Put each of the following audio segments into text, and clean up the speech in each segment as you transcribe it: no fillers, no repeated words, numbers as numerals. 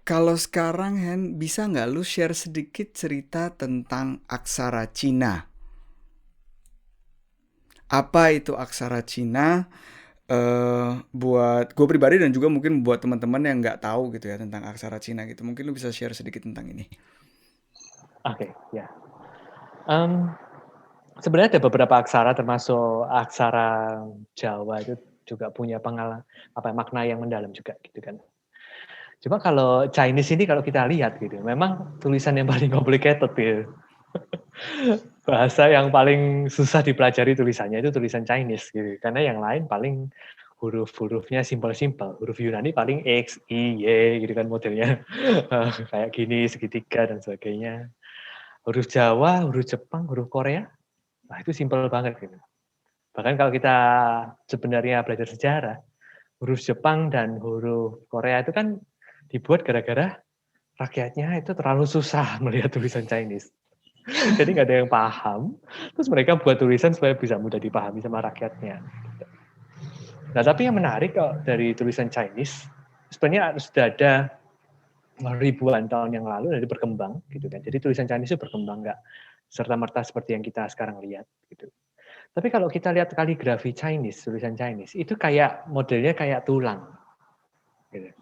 Kalau sekarang Hen, bisa nggak lu share sedikit cerita tentang aksara Cina? Apa itu aksara Cina? Buat gue pribadi dan juga mungkin buat teman-teman yang nggak tahu gitu ya tentang aksara Cina gitu. Mungkin lu bisa share sedikit tentang ini. Oke, ya. Mmm, Sebenarnya ada beberapa aksara termasuk aksara Jawa itu juga punya makna yang mendalam juga gitu kan. Cuma kalau Chinese ini kalau kita lihat gitu, memang tulisan yang paling complicated gitu. Bahasa yang paling susah dipelajari tulisannya itu tulisan Chinese gitu, karena yang lain paling huruf-hurufnya simpel-simpel. Huruf Yunani paling X, I, Y gitu kan modelnya, kayak gini, segitiga dan sebagainya. Huruf Jawa, huruf Jepang, huruf Korea, nah itu simpel banget gitu. Bahkan kalau kita sebenarnya belajar sejarah, huruf Jepang dan huruf Korea itu kan dibuat gara-gara rakyatnya itu terlalu susah melihat tulisan Chinese. Jadi nggak ada yang paham, terus mereka buat tulisan supaya bisa mudah dipahami sama rakyatnya. Nah, tapi yang menarik kok dari tulisan Chinese, sebenarnya sudah ada ribuan tahun yang lalu dari berkembang gitu kan. Jadi tulisan Chinese itu berkembang nggak serta-merta seperti yang kita sekarang lihat gitu. Tapi kalau kita lihat kaligrafi Chinese, tulisan Chinese, itu kayak modelnya kayak tulang. Gitu.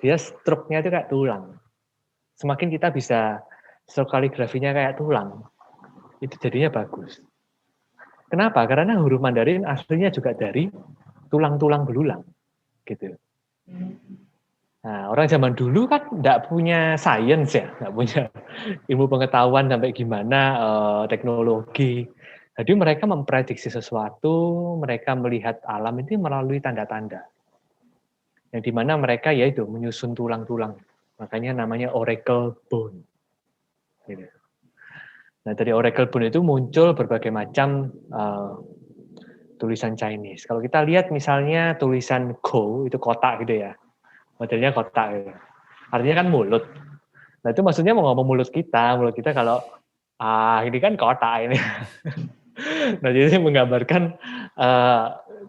Dia struknya itu kayak tulang. Semakin kita bisa struk kaligrafinya kayak tulang, itu jadinya bagus. Kenapa? Karena huruf Mandarin aslinya juga dari tulang-tulang belulang, gitu. Nah, orang zaman dulu kan nggak punya sains ya, nggak punya ilmu pengetahuan sampai gimana teknologi. Jadi mereka memprediksi sesuatu, mereka melihat alam itu melalui tanda-tanda. Yang dimana mereka yaitu menyusun tulang-tulang. Makanya namanya oracle bone. Gitu. Nah, dari oracle bone itu muncul berbagai macam tulisan Chinese. Kalau kita lihat misalnya tulisan ko, itu kotak gitu ya. Modelnya kotak gitu. Artinya kan mulut. Nah, itu maksudnya mau ngomong mulut kita. Mulut kita kalau, ini kan kotak ini. Nah, jadi menggambarkan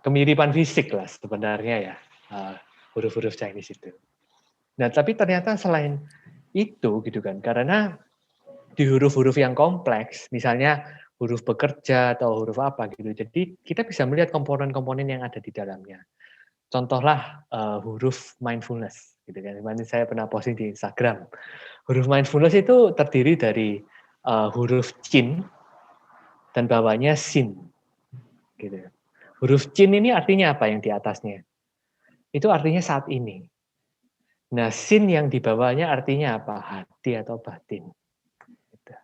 kemiripan fisik lah sebenarnya ya, huruf-huruf Chinese itu. Nah, tapi ternyata selain itu gitu kan, karena di huruf-huruf yang kompleks, misalnya huruf bekerja atau huruf apa gitu, jadi kita bisa melihat komponen-komponen yang ada di dalamnya. Contohlah huruf mindfulness, gitu kan. Kemarin saya pernah posting di Instagram. Huruf mindfulness itu terdiri dari huruf Chin dan bawahnya Sin, gitu. Huruf Chin ini artinya apa yang di atasnya? Itu artinya saat ini. Nah, Sin yang di bawahnya artinya apa? Hati atau batin. Gitu.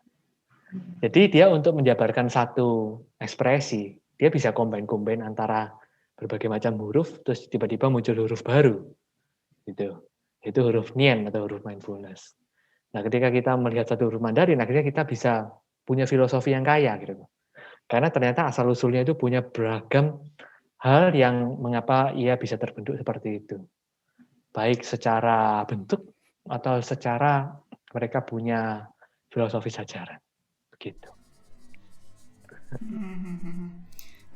Jadi dia untuk menjabarkan satu ekspresi, dia bisa combine antara berbagai macam huruf, terus tiba-tiba muncul huruf baru, gitu. Itu huruf Nian atau huruf mindfulness. Nah, ketika kita melihat satu huruf Mandarin, akhirnya kita bisa punya filosofi yang kaya, gitu. Karena ternyata asal-usulnya itu punya beragam hal yang mengapa ia bisa terbentuk seperti itu. Baik secara bentuk atau secara mereka punya filosofi sejarah, begitu.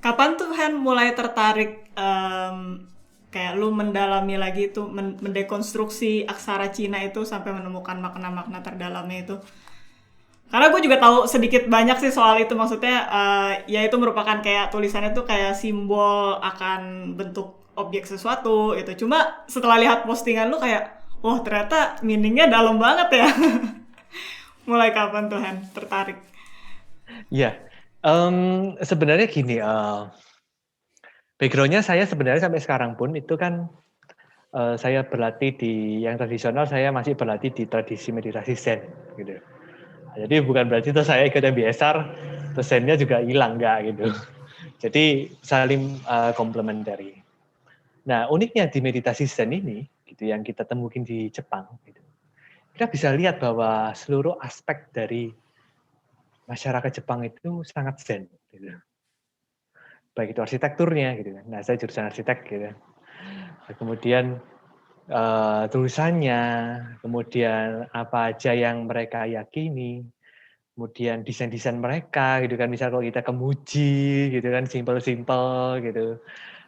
Kapan tuh Hen mulai tertarik kayak lu mendalami lagi itu mendekonstruksi aksara Cina itu sampai menemukan makna-makna terdalamnya itu? Karena gue juga tahu sedikit banyak sih soal itu, maksudnya ya itu merupakan kayak tulisannya tuh kayak simbol akan bentuk objek sesuatu itu. Cuma setelah lihat postingan lu kayak, wah ternyata meaningnya dalam banget ya. Mulai kapan tuh Hen tertarik? Ya, sebenarnya gini, background-nya saya sebenarnya sampai sekarang pun itu kan saya berlatih di yang tradisional, saya masih berlatih di tradisi meditasi Zen, gitu. Jadi bukan berarti terus saya ikut MBSR, terus Zen-nya juga hilang, enggak gitu. Jadi saling komplementari. Nah, uniknya di meditasi Zen ini, gitu yang kita temukan di Jepang, gitu, kita bisa lihat bahwa seluruh aspek dari masyarakat Jepang itu sangat Zen, gitu. Baik itu arsitekturnya, gitu. Nah, saya jurusan arsitek, gitu. Nah, kemudian tulisannya, kemudian apa aja yang mereka yakini, kemudian desain-desain mereka, gitu kan. Misal kalau kita ke Muji, gitu kan, simple-simple, gitu.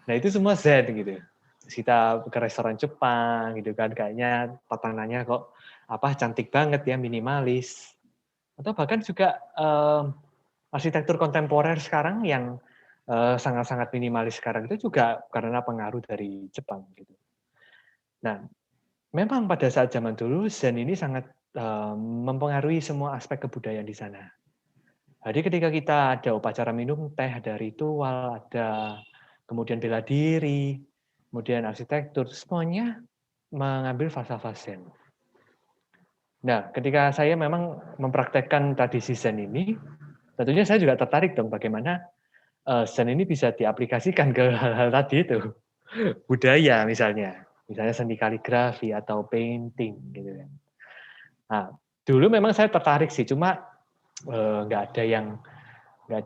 Nah, itu semua Zen, gitu. kita ke restoran Jepang gitu kan, kayaknya tatanannya kok cantik banget ya, minimalis. Atau bahkan juga arsitektur kontemporer sekarang yang sangat-sangat minimalis sekarang itu juga karena pengaruh dari Jepang gitu. Nah, memang pada saat zaman dulu Zen ini sangat mempengaruhi semua aspek kebudayaan di sana. Jadi ketika kita ada upacara minum teh, ada ritual, ada kemudian bela diri, kemudian arsitektur, semuanya mengambil falsafah Zen. Nah, ketika saya memang mempraktekkan tradisi Zen ini, tentunya saya juga tertarik dong bagaimana Zen ini bisa diaplikasikan ke hal-hal tadi itu. Budaya misalnya seni kaligrafi atau painting gitu kan. Nah, dulu memang saya tertarik sih, cuma nggak ada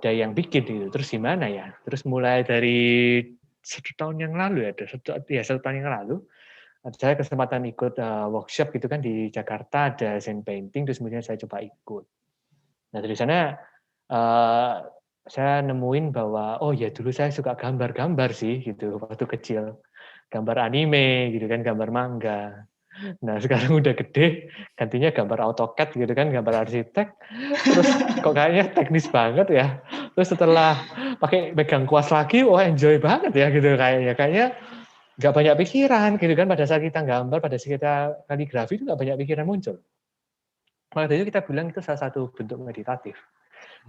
yang bikin gitu. Terus gimana ya? Terus mulai dari 1 tahun yang lalu ya, 1 tahun yang lalu, saya kesempatan ikut workshop gitu kan di Jakarta, ada Zen painting, terus kemudian saya coba ikut. Nah dari sana saya nemuin bahwa oh ya dulu saya suka gambar-gambar sih gitu waktu kecil, gambar anime gitu kan, gambar manga. Nah sekarang udah gede, gantinya gambar AutoCAD gitu kan, gambar arsitek, terus kok kayaknya teknis banget ya. Terus setelah pakai megang kuas lagi, wah enjoy banget ya gitu kayaknya nggak banyak pikiran gitu kan, pada saat kita gambar, pada saat kita kaligrafi itu nggak banyak pikiran muncul. Makanya kita bilang itu salah satu bentuk meditatif.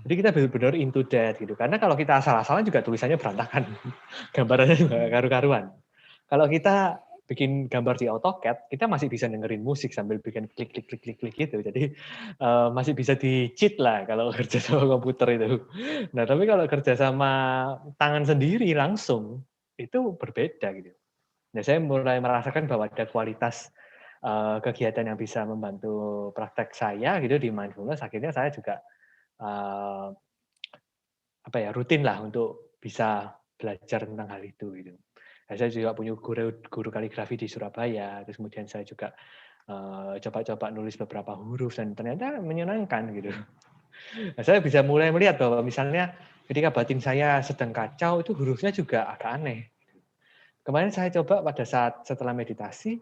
Jadi kita benar-benar into that gitu. Karena kalau kita asal-asalan juga tulisannya berantakan, gambarannya juga karu-karuan. Kalau kita bikin gambar di AutoCAD, kita masih bisa dengerin musik sambil bikin klik gitu. Jadi masih bisa di-cheat lah kalau kerja sama komputer itu. Nah tapi kalau kerja sama tangan sendiri langsung, itu berbeda gitu. Nah, saya mulai merasakan bahwa ada kualitas kegiatan yang bisa membantu praktek saya gitu di mindfulness. Akhirnya saya juga rutin lah untuk bisa belajar tentang hal itu gitu. Nah, saya juga punya guru kaligrafi di Surabaya. Terus kemudian saya juga coba-coba nulis beberapa huruf dan ternyata menyenangkan gitu. Nah, saya bisa mulai melihat bahwa misalnya ketika batin saya sedang kacau itu hurufnya juga agak aneh. Kemarin saya coba pada saat setelah meditasi,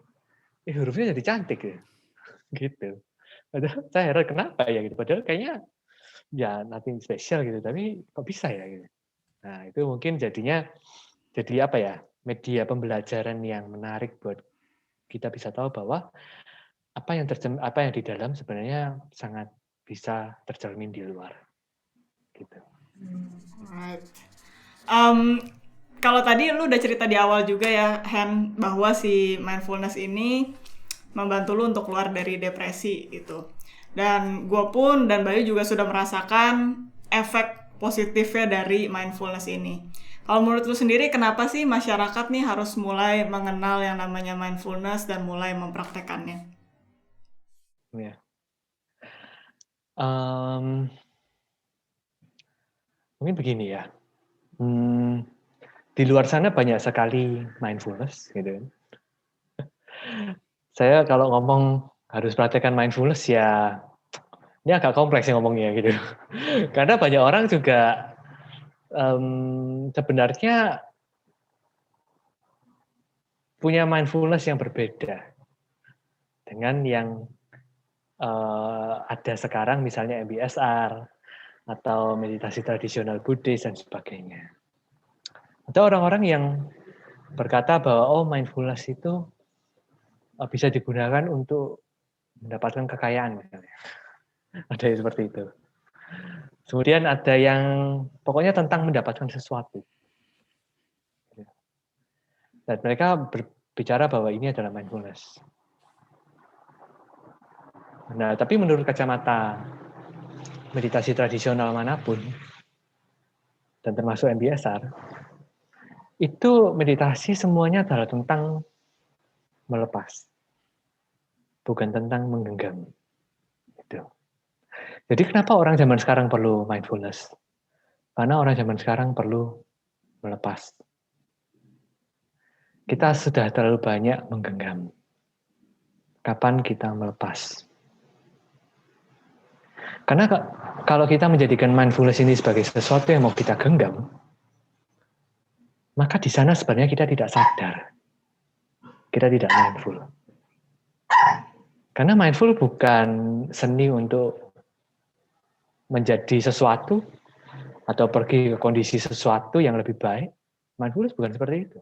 hurufnya jadi cantik ya, gitu. Padahal saya heran kenapa ya gitu. Padahal kayaknya ya nothing special gitu, tapi kok bisa ya gitu. Nah itu mungkin jadinya jadi media pembelajaran yang menarik buat kita bisa tahu bahwa apa yang di dalam sebenarnya sangat bisa tercermin di luar, gitu. Right. Kalau tadi lu udah cerita di awal juga ya, Hen, bahwa si mindfulness ini membantu lu untuk keluar dari depresi gitu. Dan gue pun dan Bayu juga sudah merasakan efek positifnya dari mindfulness ini. Kalau menurut lu sendiri, kenapa sih masyarakat nih harus mulai mengenal yang namanya mindfulness dan mulai mempraktekannya? Ya. Mungkin begini ya. Di luar sana banyak sekali mindfulness gitu. Saya kalau ngomong harus praktekkan mindfulness ya ini agak kompleks ya ngomongnya gitu. Karena banyak orang juga sebenarnya punya mindfulness yang berbeda dengan yang ada sekarang misalnya MBSR atau meditasi tradisional Buddhis dan sebagainya. Ada orang-orang yang berkata bahwa mindfulness itu bisa digunakan untuk mendapatkan kekayaan misalnya. Ada yang seperti itu. Kemudian ada yang pokoknya tentang mendapatkan sesuatu. Dan mereka berbicara bahwa ini adalah mindfulness. Nah, tapi menurut kacamata meditasi tradisional manapun, dan termasuk MBSR, itu meditasi semuanya adalah tentang melepas. Bukan tentang menggenggam. Gitu. Jadi kenapa orang zaman sekarang perlu mindfulness? Karena orang zaman sekarang perlu melepas. Kita sudah terlalu banyak menggenggam. Kapan kita melepas? Karena kalau kita menjadikan mindfulness ini sebagai sesuatu yang mau kita genggam, maka di sana sebenarnya kita tidak sadar kita tidak mindful. Karena mindful bukan seni untuk menjadi sesuatu atau pergi ke kondisi sesuatu yang lebih baik. Mindfulness bukan seperti itu.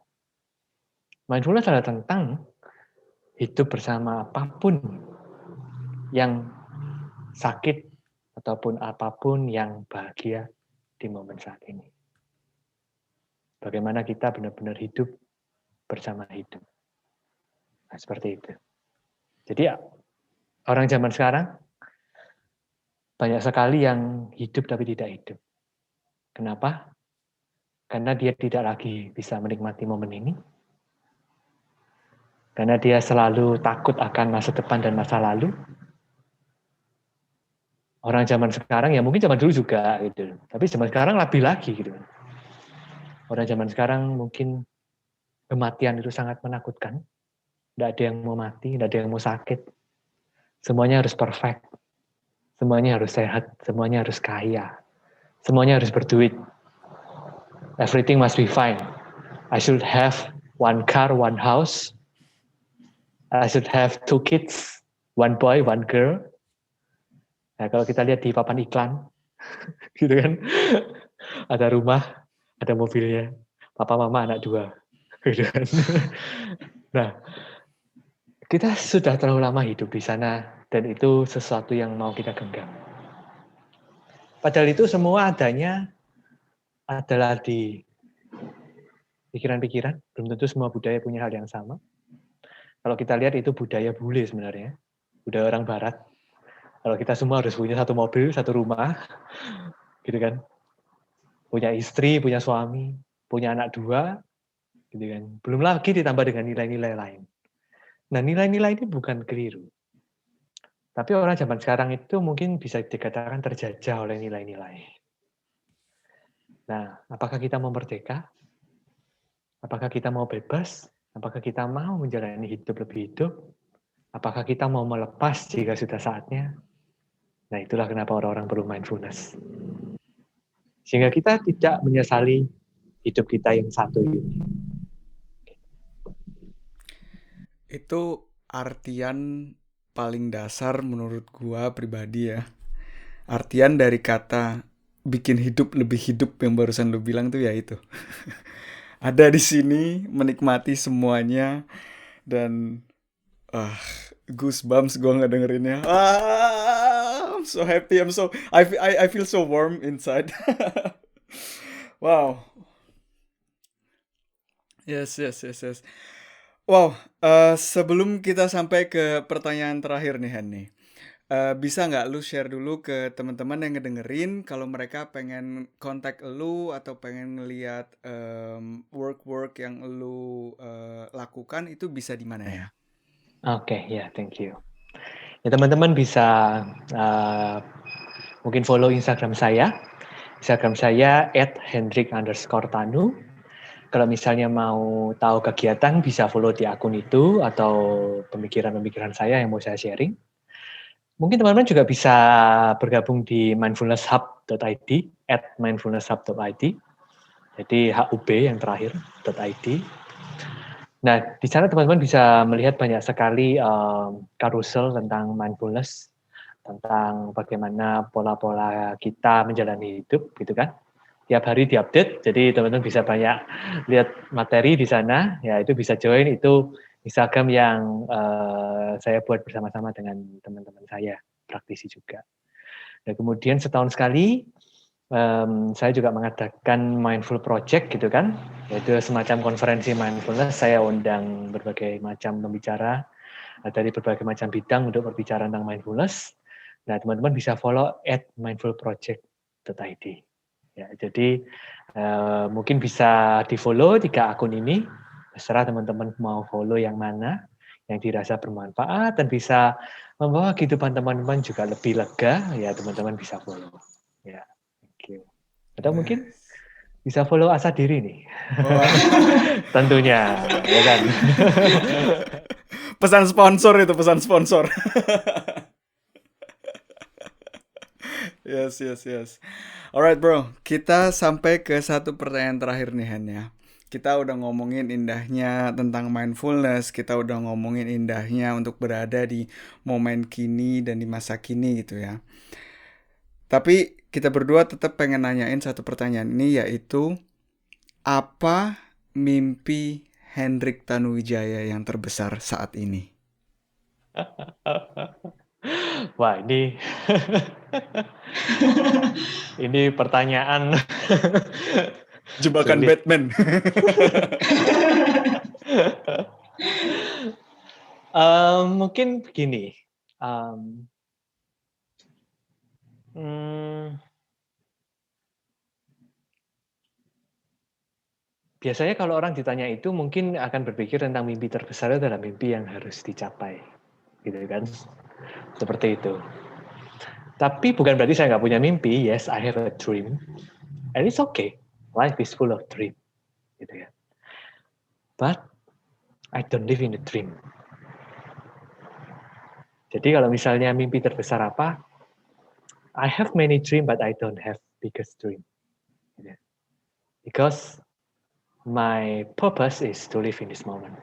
Mindfulness adalah tentang hidup bersama apapun yang sakit ataupun apapun yang bahagia di momen saat ini. Bagaimana kita benar-benar hidup bersama hidup. Nah, seperti itu. Jadi orang zaman sekarang banyak sekali yang hidup tapi tidak hidup. Kenapa? Karena dia tidak lagi bisa menikmati momen ini. Karena dia selalu takut akan masa depan dan masa lalu. Orang zaman sekarang, ya mungkin zaman dulu juga gitu. Tapi zaman sekarang lebih lagi gitu. Orang zaman sekarang mungkin kematian itu sangat menakutkan. Tidak ada yang mau mati, tidak ada yang mau sakit. Semuanya harus perfect. Semuanya harus sehat, semuanya harus kaya. Semuanya harus berduit. Everything must be fine. I should have one car, one house. I should have 2 kids, 1 boy, 1 girl. Nah, kalau kita lihat di papan iklan, gitu kan, ada rumah, ada mobilnya, papa mama anak 2, gitu kan. Nah, kita sudah terlalu lama hidup di sana, dan itu sesuatu yang mau kita genggam. Padahal itu semua adanya adalah di pikiran-pikiran, belum tentu semua budaya punya hal yang sama. Kalau kita lihat itu budaya bule sebenarnya, budaya orang barat. Kalau kita semua harus punya 1 mobil, 1 rumah, gitu kan. Punya istri, punya suami, punya anak 2, gitu kan. Belum lagi ditambah dengan nilai-nilai lain. Nah, nilai-nilai ini bukan keliru. Tapi orang zaman sekarang itu mungkin bisa dikatakan terjajah oleh nilai-nilai. Nah, apakah kita mau merdeka? Apakah kita mau bebas? Apakah kita mau menjalani hidup lebih hidup? Apakah kita mau melepas jika sudah saatnya? Nah, itulah kenapa orang-orang perlu mindfulness. Sehingga kita tidak menyesali hidup kita yang satu ini. Itu artian paling dasar menurut gua pribadi ya. Artian dari kata bikin hidup lebih hidup yang barusan lu bilang tuh ya itu. Ada di sini menikmati semuanya dan goosebumps gua ngedengerinnya. I'm so happy. I feel so warm inside. Wow. Yes. Wow, sebelum kita sampai ke pertanyaan terakhir nih Han nih, bisa nggak lu share dulu ke teman-teman yang ngedengerin kalau mereka pengen kontak lu atau pengen ngeliat work yang lu lakukan itu bisa di mana ya? Oke, ya, thank you. Ya, teman-teman bisa mungkin follow Instagram saya. Instagram saya @hendrik_tanu. Kalau misalnya mau tahu kegiatan, bisa follow di akun itu, atau pemikiran-pemikiran saya yang mau saya sharing. Mungkin teman-teman juga bisa bergabung di mindfulnesshub.id, @mindfulnesshub.id. Jadi HUB yang terakhir, .id. Nah, di sana teman-teman bisa melihat banyak sekali karusel tentang mindfulness, tentang bagaimana pola-pola kita menjalani hidup, gitu kan. Tiap hari diupdate, jadi teman-teman bisa banyak lihat materi di sana, ya itu bisa join, itu Instagram yang saya buat bersama-sama dengan teman-teman saya, praktisi juga. Dan kemudian setahun sekali, saya juga mengadakan Mindful Project gitu kan, yaitu semacam konferensi mindfulness, saya undang berbagai macam pembicara dari berbagai macam bidang untuk berbicara tentang mindfulness. Nah, teman-teman bisa follow @mindfulproject.id. Ya, jadi mungkin bisa di-follow 3 akun ini, terserah teman-teman mau follow yang mana, yang dirasa bermanfaat dan bisa membawa kehidupan teman-teman juga lebih lega, ya teman-teman bisa follow. Ya, thank you. Atau mungkin bisa follow Asa Diri nih. Tentunya, ya kan. Pesan sponsor itu, pesan sponsor. Yes. Alright bro, kita sampai ke satu pertanyaan terakhir nih Han ya. Kita udah ngomongin indahnya tentang mindfulness, kita udah ngomongin indahnya untuk berada di momen kini dan di masa kini gitu ya. Tapi kita berdua tetap pengen nanyain satu pertanyaan ini, yaitu apa mimpi Hendrik Tanuwijaya yang terbesar saat ini? Wah, ini ini pertanyaan Jebakan sulit. Batman. Mungkin begini. Biasanya kalau orang ditanya itu mungkin akan berpikir tentang mimpi terbesar itu adalah mimpi yang harus dicapai, gitu kan? Seperti itu. Tapi bukan berarti saya nggak punya mimpi. Yes, I have a dream, and it's okay. Life is full of dream, gitu ya. But I don't live in a dream. Jadi kalau misalnya mimpi terbesar apa? I have many dream, but I don't have biggest dream. Gitu. Because my purpose is to live in this moment.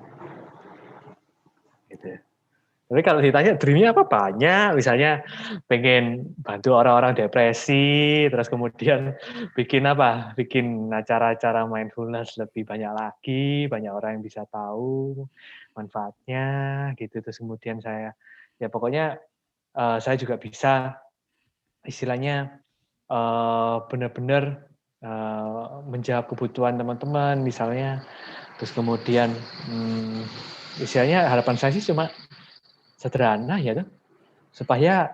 Gitu. Tapi kalau ditanya dreamnya apa, banyak. Misalnya pengen bantu orang-orang depresi, terus kemudian bikin apa? Bikin acara-acara mindfulness lebih banyak lagi, banyak orang yang bisa tahu manfaatnya, gitu. Terus kemudian saya, ya pokoknya saya juga bisa istilahnya benar-benar menjawab kebutuhan teman-teman, misalnya. Terus kemudian istilahnya harapan saya sih cuma sederhana ya tuh, supaya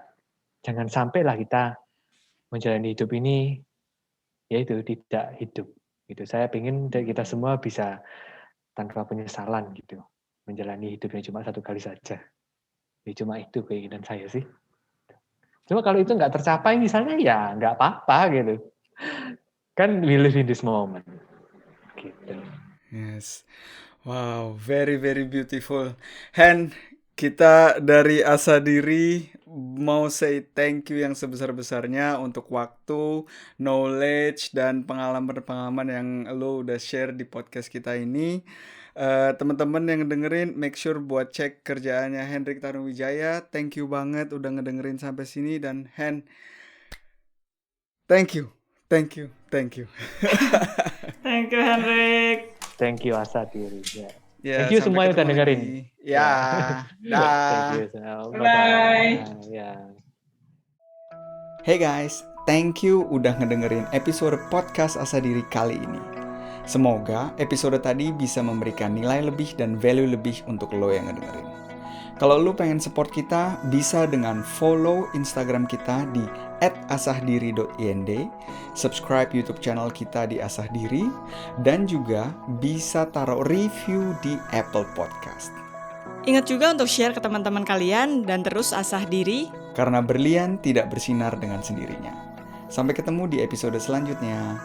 jangan sampailah kita menjalani hidup ini yaitu tidak hidup gitu. Saya ingin kita semua bisa tanpa penyesalan gitu menjalani hidupnya cuma satu kali saja. Ya, cuma itu keinginan saya sih. Cuma kalau itu nggak tercapai misalnya ya nggak apa-apa gitu. Kan we live in this moment gitu. Yes. Wow, very very beautiful. Hen, kita dari Asa Diri mau say thank you yang sebesar-besarnya untuk waktu, knowledge, dan pengalaman-pengalaman yang lo udah share di podcast kita ini. Teman-teman yang dengerin, make sure buat cek kerjaannya Hendrik Tanuwijaya. Thank you banget udah ngedengerin sampai sini. Dan Hen, thank you. Thank you. Thank you, Hendrik. Thank you Asa Diri. Ya. Ya, Thank you sampai semua yang udah ketemu dengerin. lagi. Ya, dah. Thank you. Bye. Bye-bye. Ya. Hey guys, thank you udah ngedengerin episode podcast Asa Diri kali ini. Semoga episode tadi bisa memberikan nilai lebih dan value lebih untuk lo yang ngedengerin. Kalau lo pengen support kita, bisa dengan follow Instagram kita di @asahdiri.ind, subscribe YouTube channel kita di Asahdiri, dan juga bisa taruh review di Apple Podcast. Ingat juga untuk share ke teman-teman kalian dan terus asah diri. Karena berlian tidak bersinar dengan sendirinya. Sampai ketemu di episode selanjutnya.